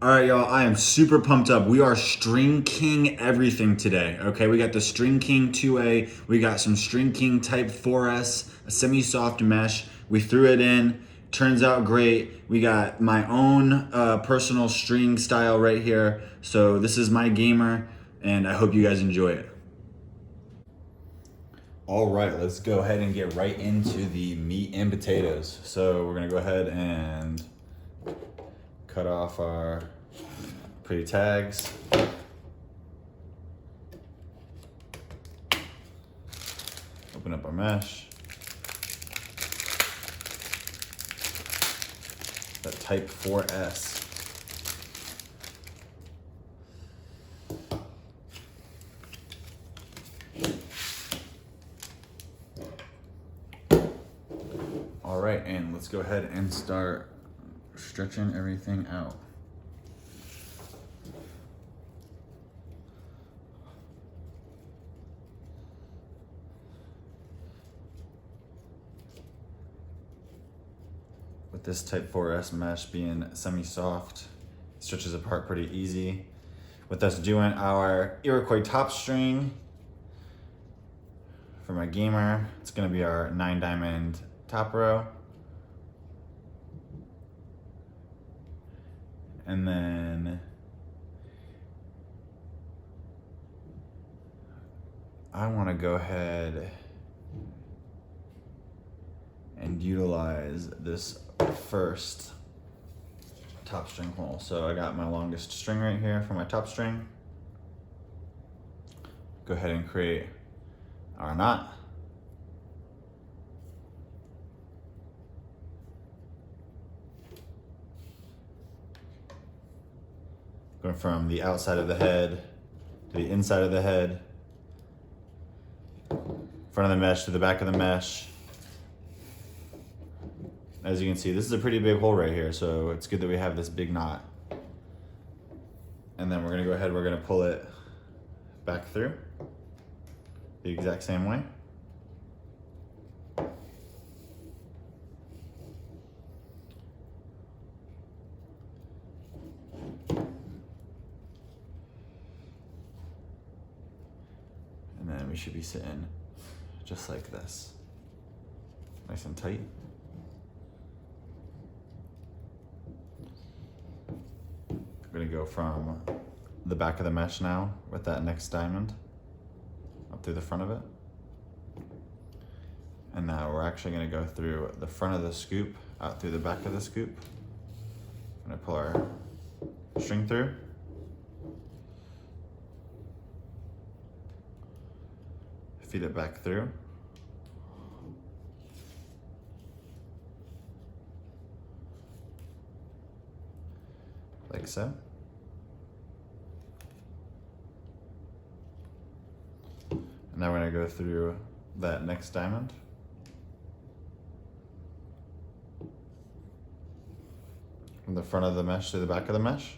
All right, y'all, I am super pumped up. We are String King everything today, okay? We got the String King 2A, we got some String King Type 4S, a semi-soft mesh. We threw it in, turns out great. We got my own personal string style right here. So this is my gamer, and I hope you guys enjoy it. All right, let's go ahead and get right into the meat and potatoes. So we're gonna go ahead and cut off our pretty tags. Open up our mesh. That Type 4S. All right, and let's go ahead and start stretching everything out. With this Type 4S mesh being semi-soft, it stretches apart pretty easy. With us doing our Iroquois top string, for my gamer, it's gonna be our 9-diamond top row. And then I wanna go ahead and utilize this first top string hole. So I got my longest string right here for my top string. Go ahead and create our knot. Going from the outside of the head to the inside of the head, front of the mesh to the back of the mesh. As you can see, this is a pretty big hole right here, so it's good that we have this big knot. And then we're gonna go ahead, we're gonna pull it back through the exact same way. And then we should be sitting just like this, nice and tight. I'm gonna go from the back of the mesh now with that next diamond up through the front of it. And now we're actually gonna go through the front of the scoop, out through the back of the scoop. I'm gonna pull our string through. Feed it back through. Like so. And now we're gonna go through that next diamond. From the front of the mesh to the back of the mesh.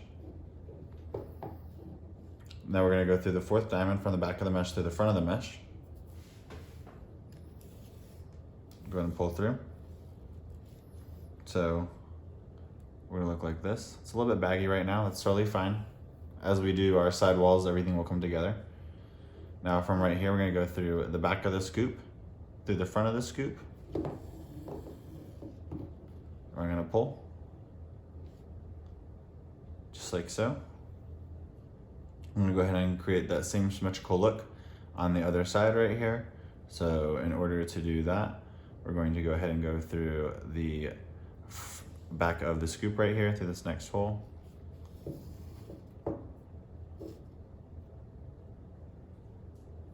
Now we're gonna go through the fourth diamond from the back of the mesh to the front of the mesh. Go ahead and pull through. So we're gonna look like this. It's a little bit baggy right now, that's totally fine. As we do our side walls, everything will come together. Now from right here, we're gonna go through the back of the scoop, through the front of the scoop. We're gonna pull, just like so. I'm gonna go ahead and create that same symmetrical look on the other side right here. So in order to do that, we're going to go ahead and go through the back of the scoop right here through this next hole.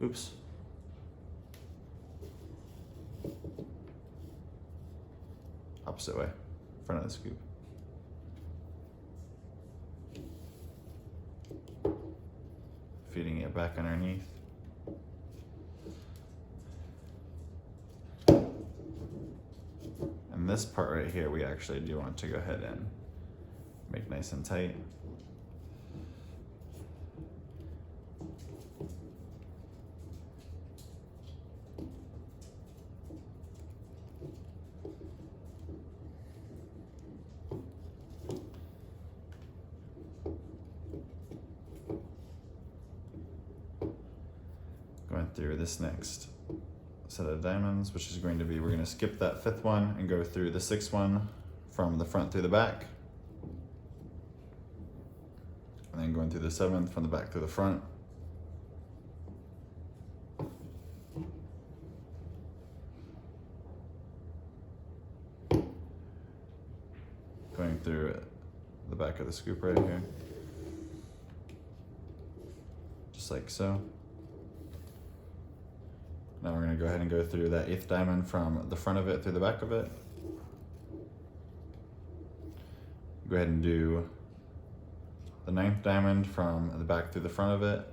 Oops. Opposite way, front of the scoop. Feeding it back underneath. And this part right here, we actually do want to go ahead and make nice and tight. through this next set of diamonds, which is going to be, we're going to skip that 5th one and go through the 6th one from the front through the back. And then going through the 7th from the back through the front. Going through the back of the scoop right here. Just like so. Now we're going to go ahead and go through that 8th diamond from the front of it through the back of it. Go ahead and do the 9th diamond from the back through the front of it.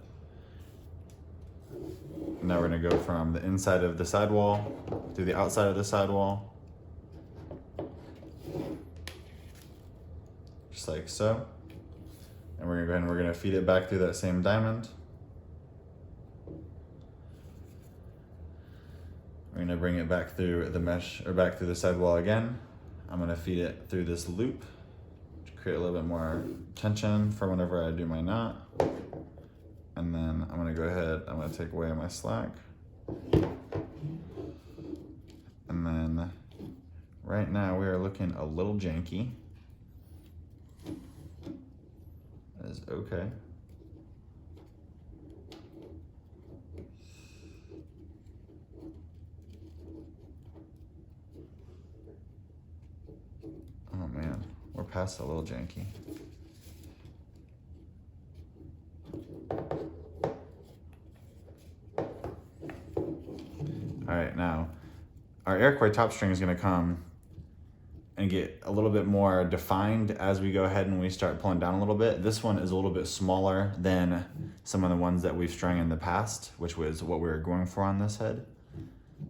Now we're going to go from the inside of the sidewall through the outside of the sidewall. Just like so. And we're going to go ahead and we're going to feed it back through that same diamond. We're going to bring it back through the mesh, or back through the sidewall again. I'm going to feed it through this loop to create a little bit more tension for whenever I do my knot. And then I'm going to go ahead, I'm going to take away my slack. And then right now we are looking a little janky. That is okay. Oh man, we're past a little janky. All right, now our Iroquois top string is going to come and get a little bit more defined as we go ahead and we start pulling down a little bit. This one is a little bit smaller than some of the ones that we've strung in the past, which was what we were going for on this head.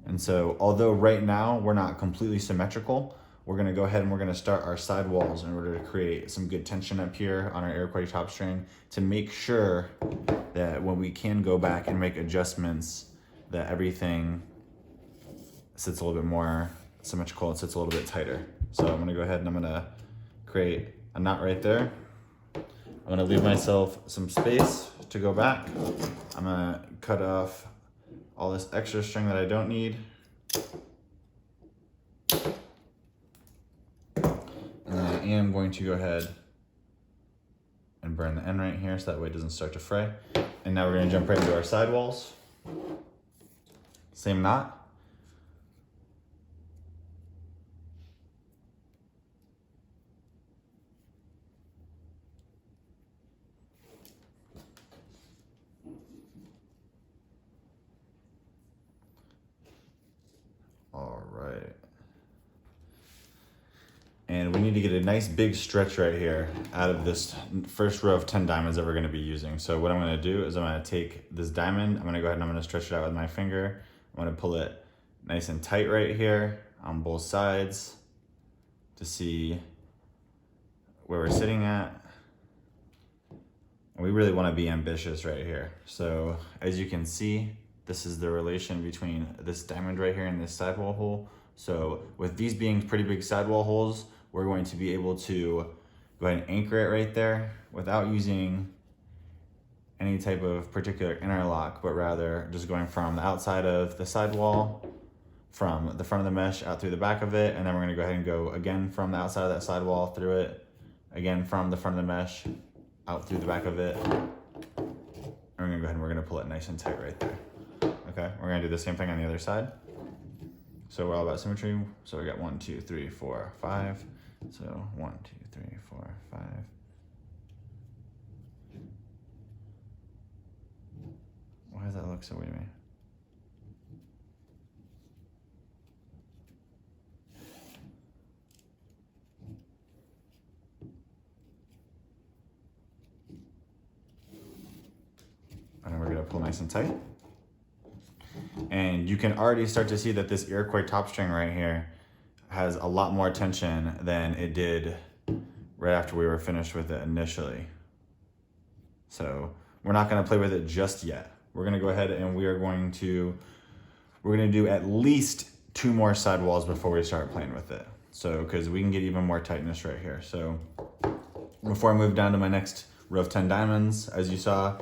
And so although right now we're not completely symmetrical, we're going to go ahead and we're going to start our sidewalls in order to create some good tension up here on our Iroquois top string to make sure that when we can go back and make adjustments, that everything sits a little bit more symmetrical and sits a little bit tighter. So I'm going to go ahead and I'm going to create a knot right there. I'm going to leave myself some space to go back. I'm going to cut off all this extra string that I don't need. And then I am going to go ahead and burn the end right here so that way it doesn't start to fray. And now we're going to jump right into our sidewalls. Same knot. All right. And we need to get a nice big stretch right here out of this first row of 10 diamonds that we're going to be using. So what I'm going to do is I'm going to take this diamond, I'm going to go ahead and I'm going to stretch it out with my finger. I'm going to pull it nice and tight right here on both sides to see where we're sitting at. And we really want to be ambitious right here. So as you can see, this is the relation between this diamond right here and this sidewall hole. So with these being pretty big sidewall holes, we're going to be able to go ahead and anchor it right there without using any type of particular interlock, but rather just going from the outside of the sidewall, from the front of the mesh out through the back of it, and then we're going to go ahead and go again from the outside of that sidewall through it, again from the front of the mesh out through the back of it. And we're going to go ahead and we're going to pull it nice and tight right there. Okay, we're going to do the same thing on the other side. So we're all about symmetry. So we got 1, 2, 3, 4, 5. So 1, 2, 3, 4, 5. Why does that look so weird to me? And then we're gonna pull nice and tight. And you can already start to see that this Iroquois top string right here has a lot more tension than it did right after we were finished with it initially. So we're not gonna play with it just yet. We're gonna go ahead and we're gonna do at least 2 more sidewalls before we start playing with it. So, cause we can get even more tightness right here. So before I move down to my next row of 10 diamonds, as you saw,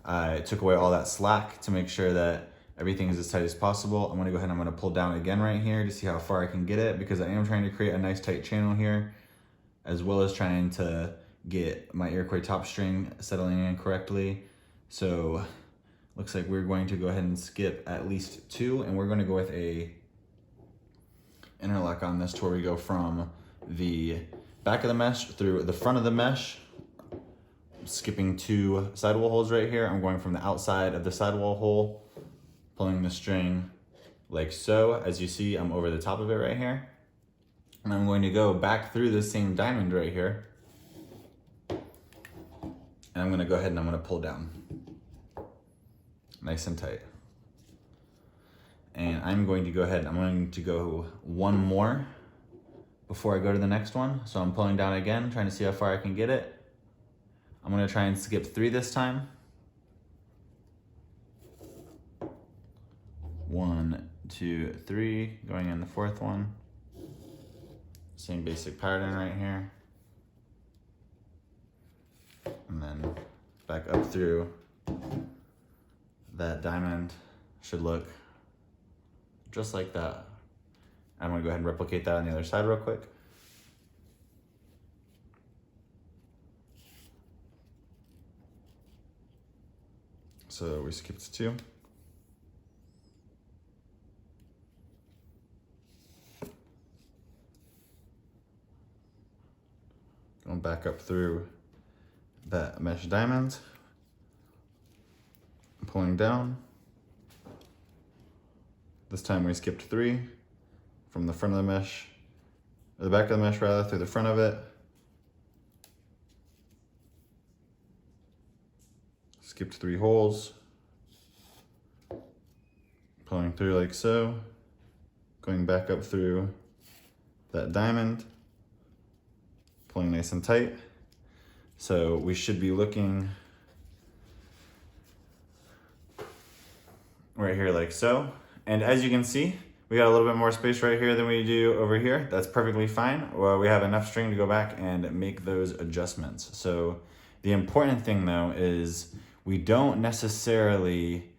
I took away all that slack to make sure that Everything is as tight as possible. I'm gonna go ahead and I'm gonna pull down again right here to see how far I can get it, because I am trying to create a nice tight channel here, as well as trying to get my Iroquois top string settling in correctly. So looks like we're going to go ahead and skip at least 2, and we're gonna go with a interlock on this to where we go from the back of the mesh through the front of the mesh, skipping 2 sidewall holes right here. I'm going from the outside of the sidewall hole, pulling the string like so. As you see, I'm over the top of it right here. And I'm going to go back through the same diamond right here. And I'm gonna go ahead and I'm gonna pull down. Nice and tight. And I'm going to go ahead, I'm going to go 1 more before I go to the next one. So I'm pulling down again, trying to see how far I can get it. I'm gonna try and skip 3 this time. 1, 2, 3, going in the 4th one. Same basic pattern right here. And then back up through that diamond. Should look just like that. I'm gonna go ahead and replicate that on the other side real quick. So we skipped 2. Going back up through that mesh diamond, pulling down. This time we skipped 3 from the front of the mesh, or the back of the mesh rather, through the front of it. Skipped 3 holes, pulling through like so, going back up through that diamond, pulling nice and tight. So we should be looking right here like so. And as you can see, we got a little bit more space right here than we do over here. That's perfectly fine. Well, we have enough string to go back and make those adjustments. So the important thing though is we don't necessarily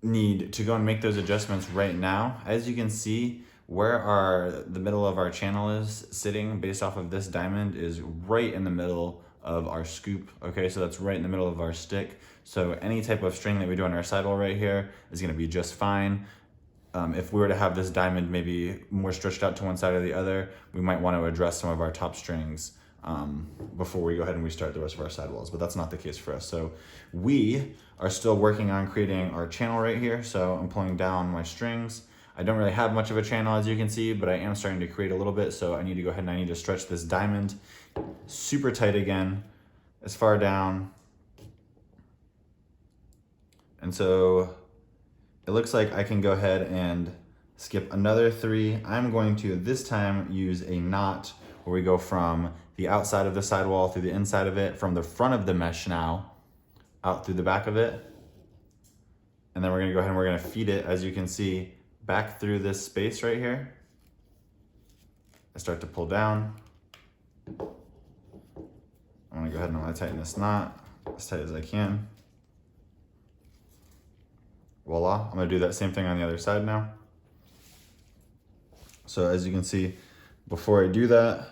need to go and make those adjustments right now. As you can see, where the middle of our channel is sitting based off of this diamond is right in the middle of our scoop. Okay, so that's right in the middle of our stick. So any type of string that we do on our sidewall right here is gonna be just fine. If we were to have this diamond maybe more stretched out to one side or the other, we might want to address some of our top strings before we go ahead and restart the rest of our sidewalls, but that's not the case for us. So we are still working on creating our channel right here. So I'm pulling down my strings. I don't really have much of a channel, as you can see, but I am starting to create a little bit. So I need to go ahead and I need to stretch this diamond super tight again, as far down. And so it looks like I can go ahead and skip another 3. I'm going to this time use a knot where we go from the outside of the sidewall through the inside of it, from the front of the mesh now, out through the back of it. And then we're gonna go ahead and we're gonna feed it, as you can see, back through this space right here. I start to pull down. I'm gonna go ahead and I'm gonna tighten this knot as tight as I can. Voila, I'm gonna do that same thing on the other side now. So as you can see, before I do that,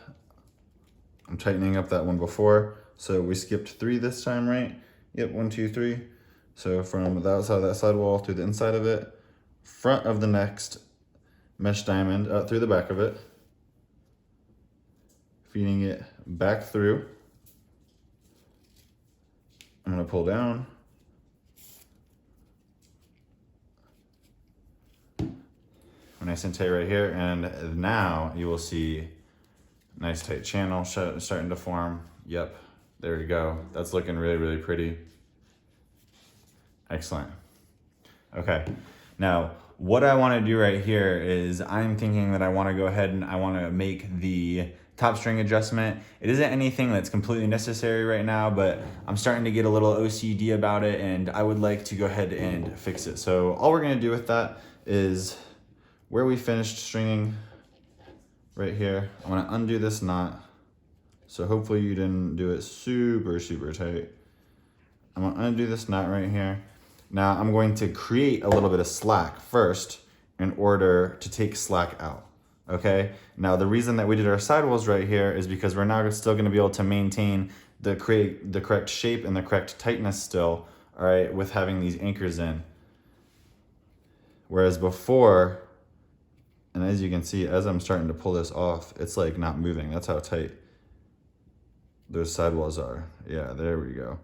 I'm tightening up that one before. So we skipped 3 this time, right? Yep, 1, 2, 3. So from the outside of that sidewall through the inside of it, front of the next mesh diamond, out through the back of it, feeding it back through. I'm gonna pull down. Nice and tight right here, and now you will see nice tight channel starting to form. Yep, there we go. That's looking really, really pretty. Excellent. Okay, now what I want to do right here is I'm thinking that I want to go ahead and I want to make the top string adjustment. It isn't anything that's completely necessary right now, but I'm starting to get a little OCD about it, and I would like to go ahead and fix it. So all we're going to do with that is where we finished stringing right here, I'm gonna undo this knot. So hopefully you didn't do it super, super tight. I'm gonna undo this knot right here. Now I'm going to create a little bit of slack first in order to take slack out. Okay, now the reason that we did our sidewalls right here is because we're now still going to be able to maintain the correct shape and the correct tightness still, all right, with having these anchors in. Whereas before, and as you can see, as I'm starting to pull this off, it's like not moving. That's how tight those sidewalls are. Yeah, there we go.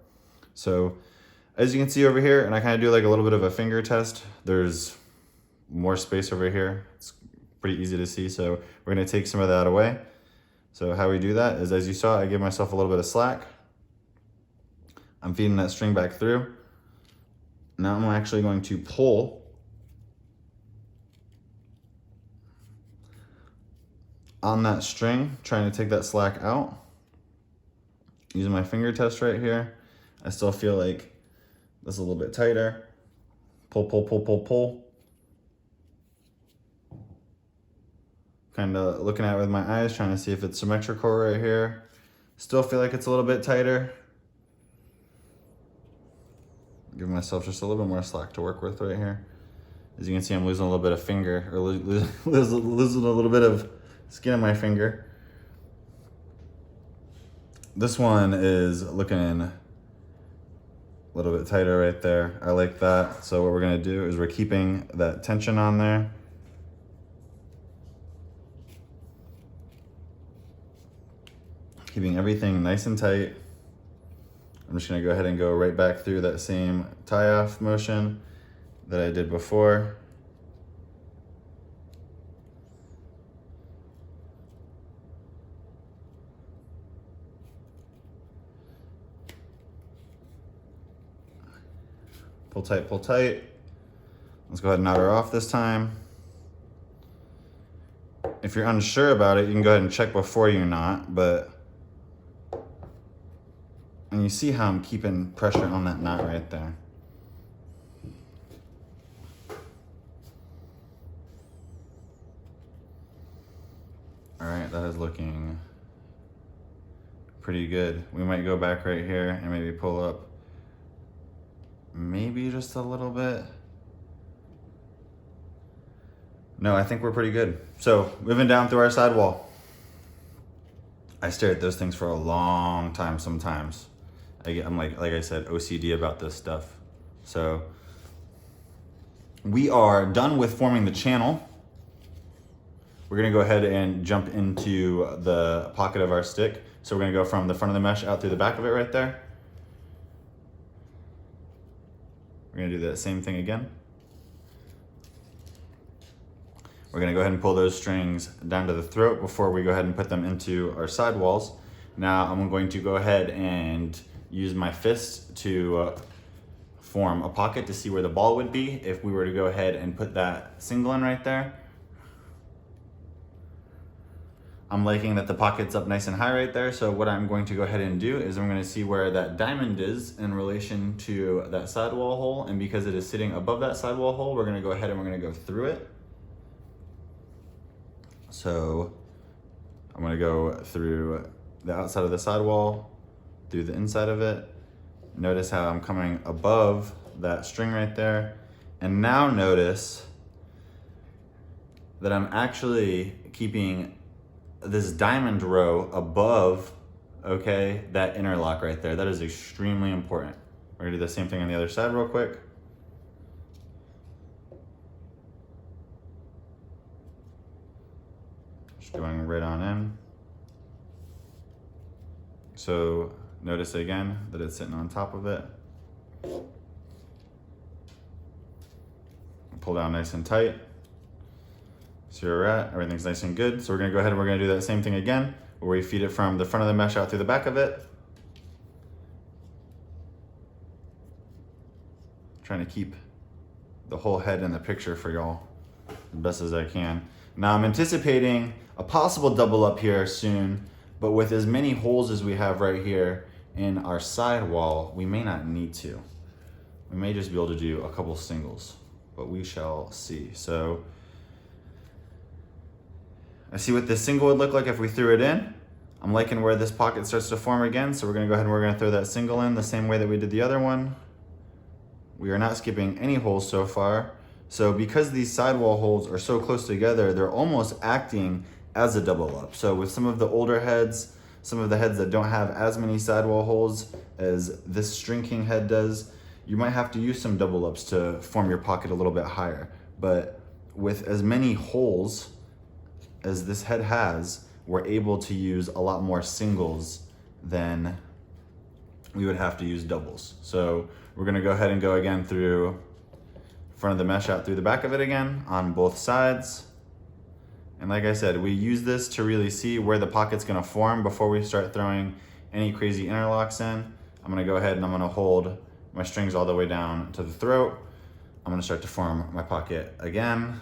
So as you can see over here, and I kind of do like a little bit of a finger test, there's more space over here. It's pretty easy to see. So we're gonna take some of that away. So how we do that is, as you saw, I give myself a little bit of slack. I'm feeding that string back through. Now I'm actually going to pull on that string, trying to take that slack out. Using my finger test right here. I still feel like this is a little bit tighter. Pull, pull, pull, pull, pull. Kind of looking at it with my eyes, trying to see if it's symmetrical right here. Still feel like it's a little bit tighter. Give myself just a little bit more slack to work with right here. As you can see, I'm losing a little bit of finger, or losing a little bit of skin on my finger. This one is looking a little bit tighter right there. I like that. So what we're gonna do is we're keeping that tension on there. Keeping everything nice and tight. I'm just gonna go ahead and go right back through that same tie-off motion that I did before. Pull tight, pull tight. Let's go ahead and knot her off this time. If you're unsure about it, you can go ahead and check before you knot, and you see how I'm keeping pressure on that knot right there. All right, that is looking pretty good. We might go back right here and maybe pull up maybe just a little bit. No, I think we're pretty good. So moving down through our sidewall. I stare at those things for a long time sometimes. I'm like I said, OCD about this stuff. So we are done with forming the channel. We're gonna go ahead and jump into the pocket of our stick. So we're gonna go from the front of the mesh out through the back of it right there. We're gonna do that same thing again. We're gonna go ahead and pull those strings down to the throat before we go ahead and put them into our sidewalls. Now I'm going to go ahead and use my fist to form a pocket to see where the ball would be if we were to go ahead and put that single in right there. I'm liking that the pocket's up nice and high right there. So what I'm going to go ahead and do is I'm going to see where that diamond is in relation to that sidewall hole. And because it is sitting above that sidewall hole, we're going to go ahead and we're going to go through it. So I'm going to go through the outside of the sidewall, through the inside of it. Notice how I'm coming above that string right there. And now notice that I'm actually keeping this diamond row above, okay, that interlock right there. That is extremely important. We're gonna do the same thing on the other side real quick. Just going right on in. So notice again that it's sitting on top of it. Pull down nice and tight. So you're at, everything's nice and good. So we're gonna go ahead and we're gonna do that same thing again, where we feed it from the front of the mesh out through the back of it. Trying to keep the whole head in the picture for y'all as best as I can. Now I'm anticipating a possible double up here soon, but with as many holes as we have right here in our sidewall, we may not need to. We may just be able to do a couple singles, but we shall see. So I see what this single would look like if we threw it in. I'm liking where this pocket starts to form again, so we're gonna go ahead and we're gonna throw that single in the same way that we did the other one. We are not skipping any holes so far. So because these sidewall holes are so close together, they're almost acting as a double up. So with some of the older heads, some of the heads that don't have as many sidewall holes as this String King head does, you might have to use some double ups to form your pocket a little bit higher. But with as many holes as this head has, we're able to use a lot more singles than we would have to use doubles. So we're gonna go ahead and go again through front of the mesh out through the back of it again on both sides. And like I said, we use this to really see where the pocket's gonna form before we start throwing any crazy interlocks in. I'm gonna go ahead and I'm gonna hold my strings all the way down to the throat. I'm gonna start to form my pocket again.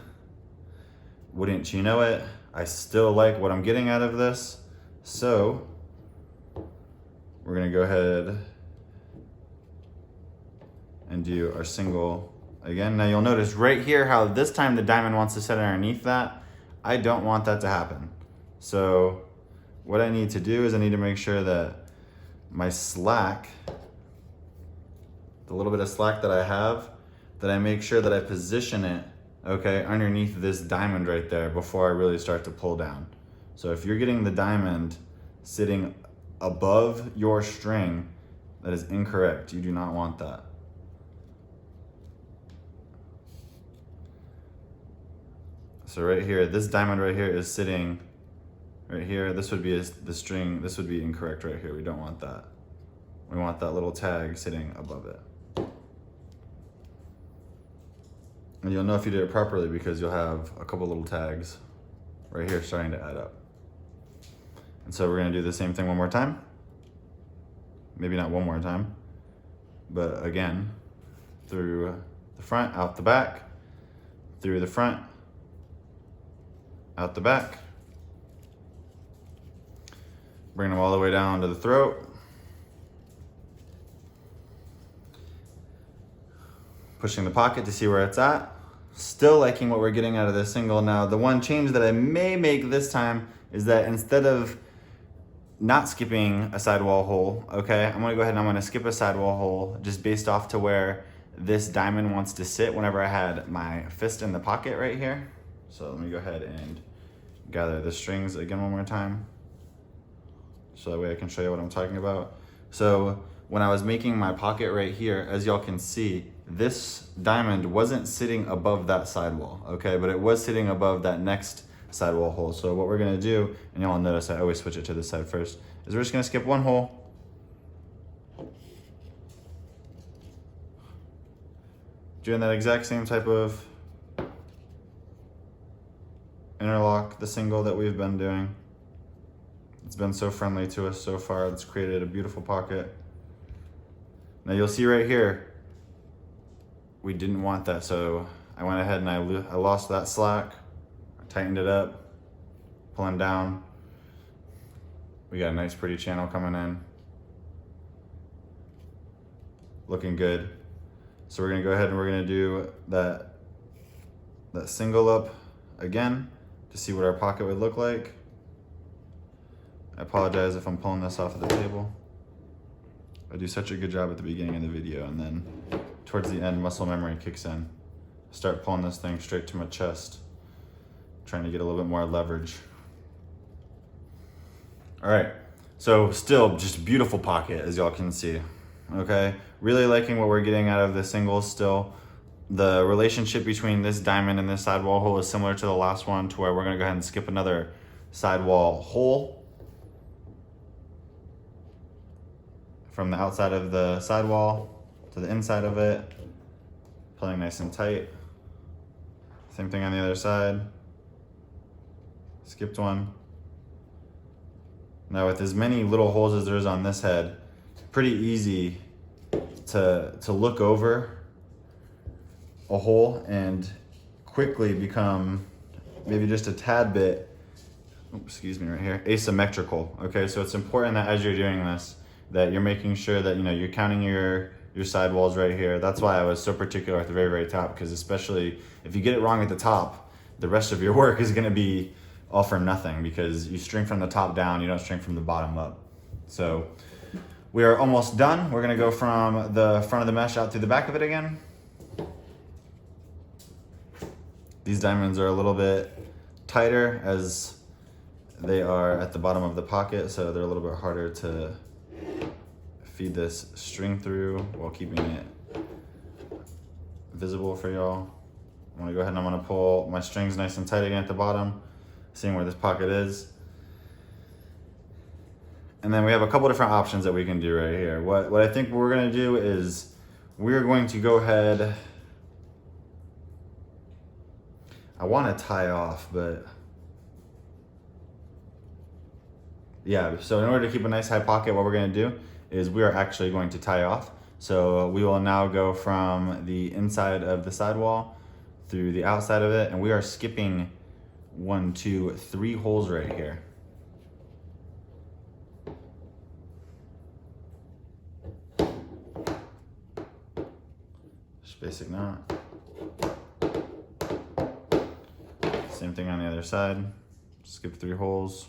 Wouldn't you know it, I still like what I'm getting out of this. So we're gonna go ahead and do our single again. Now you'll notice right here how this time the diamond wants to sit underneath that. I don't want that to happen. So what I need to do is I need to make sure that my slack, the little bit of slack that I have, that I make sure that I position it, okay, underneath this diamond right there before I really start to pull down. So if you're getting the diamond sitting above your string, that is incorrect. You do not want that. So right here, this diamond right here is sitting right here. This would be the string, this would be incorrect right here. We don't want that. We want that little tag sitting above it. And you'll know if you did it properly because you'll have a couple little tags right here starting to add up. And so we're gonna do the same thing one more time. Maybe not one more time, but again, through the front, out the back, through the front, out the back. Bring them all the way down to the throat. Pushing the pocket to see where it's at. Still liking what we're getting out of this single. Now, the one change that I may make this time is that instead of not skipping a sidewall hole, okay, I'm gonna go ahead and I'm gonna skip a sidewall hole just based off to where this diamond wants to sit whenever I had my fist in the pocket right here. So let me go ahead and gather the strings again one more time, so that way I can show you what I'm talking about. So when I was making my pocket right here, as y'all can see, this diamond wasn't sitting above that sidewall, okay, but it was sitting above that next sidewall hole. So what we're gonna do, and y'all notice I always switch it to this side first, is we're just gonna skip one hole. Doing that exact same type of interlock, the single that we've been doing. It's been so friendly to us so far. It's created a beautiful pocket. Now you'll see right here, we didn't want that. So I went ahead and I lost that slack. I tightened it up, pulling down. We got a nice pretty channel coming in. Looking good. So we're gonna go ahead and we're gonna do that single up again to see what our pocket would look like. I apologize if I'm pulling this off of the table. I do such a good job at the beginning of the video, and then towards the end, muscle memory kicks in. Start pulling this thing straight to my chest, trying to get a little bit more leverage. All right, so still just beautiful pocket, as y'all can see, okay? Really liking what we're getting out of the singles still. The relationship between this diamond and this sidewall hole is similar to the last one, to where we're gonna go ahead and skip another sidewall hole. From the outside of the sidewall to the inside of it, pulling nice and tight. Same thing on the other side. Skipped one. Now with as many little holes as there is on this head, it's pretty easy to look over a hole and quickly become maybe just a tad bit, excuse me, right here, asymmetrical. Okay, so it's important that as you're doing this, that you're making sure that you're counting your sidewalls right here. That's why I was so particular at the very, very top, because especially if you get it wrong at the top, the rest of your work is gonna be all for nothing, because you string from the top down, you don't string from the bottom up. So we are almost done. We're gonna go from the front of the mesh out through the back of it again. These diamonds are a little bit tighter as they are at the bottom of the pocket, so they're a little bit harder to feed this string through while keeping it visible for y'all. I'm gonna go ahead and I'm gonna pull my strings nice and tight again at the bottom, seeing where this pocket is. And then we have a couple different options that we can do right here. What I think we're gonna do is we're going to go ahead, I wanna tie off, but yeah, so in order to keep a nice high pocket, what we're gonna do is we are actually going to tie off. So we will now go from the inside of the sidewall through the outside of it, and we are skipping 1, 2, 3 holes right here. Just basic knot. Same thing on the other side. Skip 3 holes.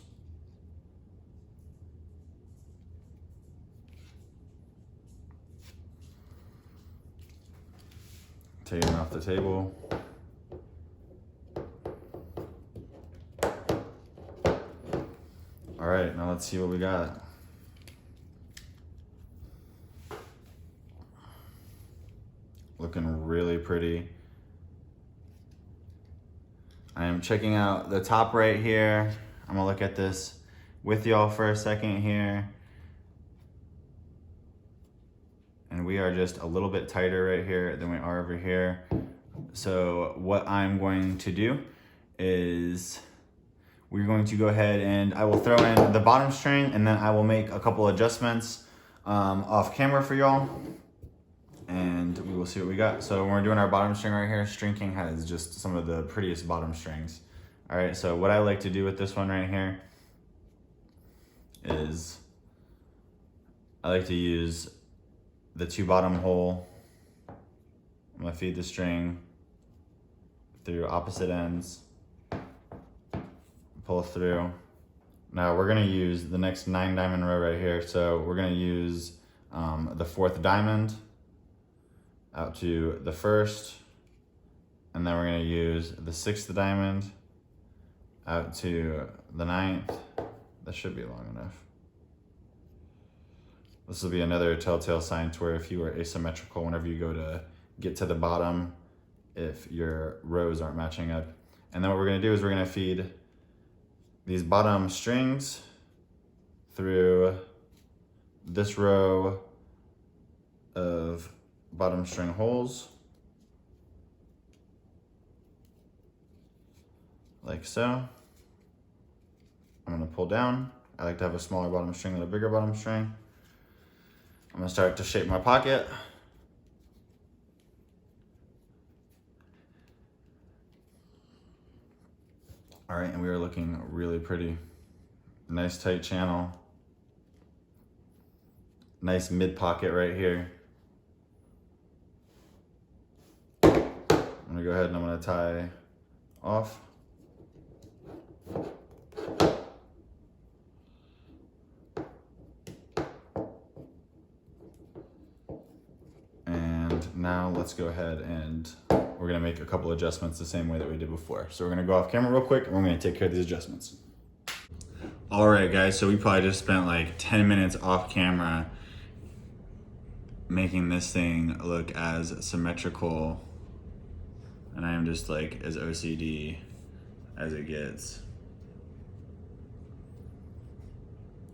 Taking it off the table. All right, now let's see what we got. Looking really pretty. I am checking out the top right here. I'm gonna look at this with y'all for a second here. And we are just a little bit tighter right here than we are over here. So what I'm going to do is we're going to go ahead and I will throw in the bottom string, and then I will make a couple adjustments off camera for y'all, and we will see what we got. So when we're doing our bottom string right here, String King has just some of the prettiest bottom strings. All right, so what I like to do with this one right here is I like to use the 2 bottom hole. I'm gonna feed the string through opposite ends, pull through. Now we're gonna use the next 9 diamond row right here. So we're gonna use the 4th diamond out to the 1st, and then we're gonna use the 6th diamond out to the 9th. That should be long enough. This will be another telltale sign to where if you are asymmetrical, whenever you go to get to the bottom, if your rows aren't matching up. And then what we're gonna do is we're gonna feed these bottom strings through this row of bottom string holes, like so. I'm gonna pull down. I like to have a smaller bottom string than a bigger bottom string. I'm gonna start to shape my pocket. All right, and we are looking really pretty. Nice tight channel. Nice mid pocket right here. I'm gonna go ahead and I'm gonna tie off. Now let's go ahead and we're gonna make a couple adjustments the same way that we did before. So we're gonna go off camera real quick and we're gonna take care of these adjustments. All right, guys, so we probably just spent like 10 minutes off camera making this thing look as symmetrical, and I am just like as OCD as it gets.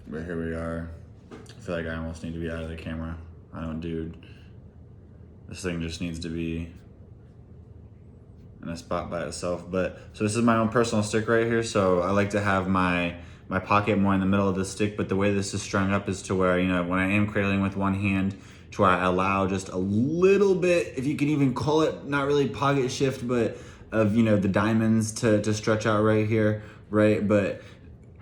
But here we are. I feel like I almost need to be out of the camera. I don't, dude. This thing just needs to be in a spot by itself. But so this is my own personal stick right here. So I like to have my pocket more in the middle of the stick, but the way this is strung up is to where, you know, when I am cradling with one hand, to where I allow just a little bit, if you can even call it, not really pocket shift, but of, you know, the diamonds to stretch out right here, right? But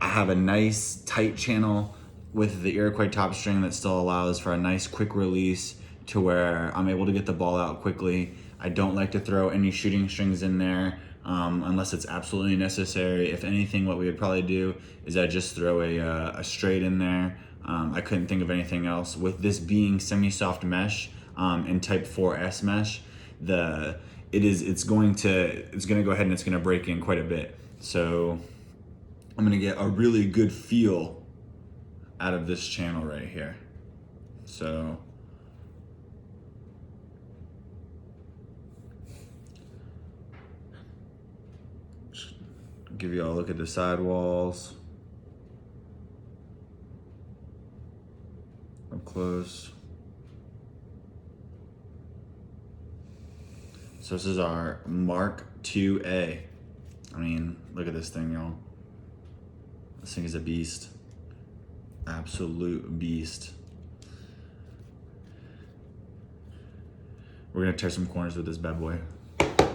I have a nice tight channel with the Iroquois top string that still allows for a nice quick release to where I'm able to get the ball out quickly. I don't like to throw any shooting strings in there unless it's absolutely necessary. If anything, what we would probably do is I just throw a straight in there. I couldn't think of anything else. With this being semi-soft mesh and type 4S mesh, the it's going to go ahead and it's going to break in quite a bit. So I'm going to get a really good feel out of this channel right here. So give you all a look at the sidewalls up close. So this is our Mark IIA. I mean, look at this thing, y'all. This thing is a beast. Absolute beast. We're gonna tear some corners with this bad boy.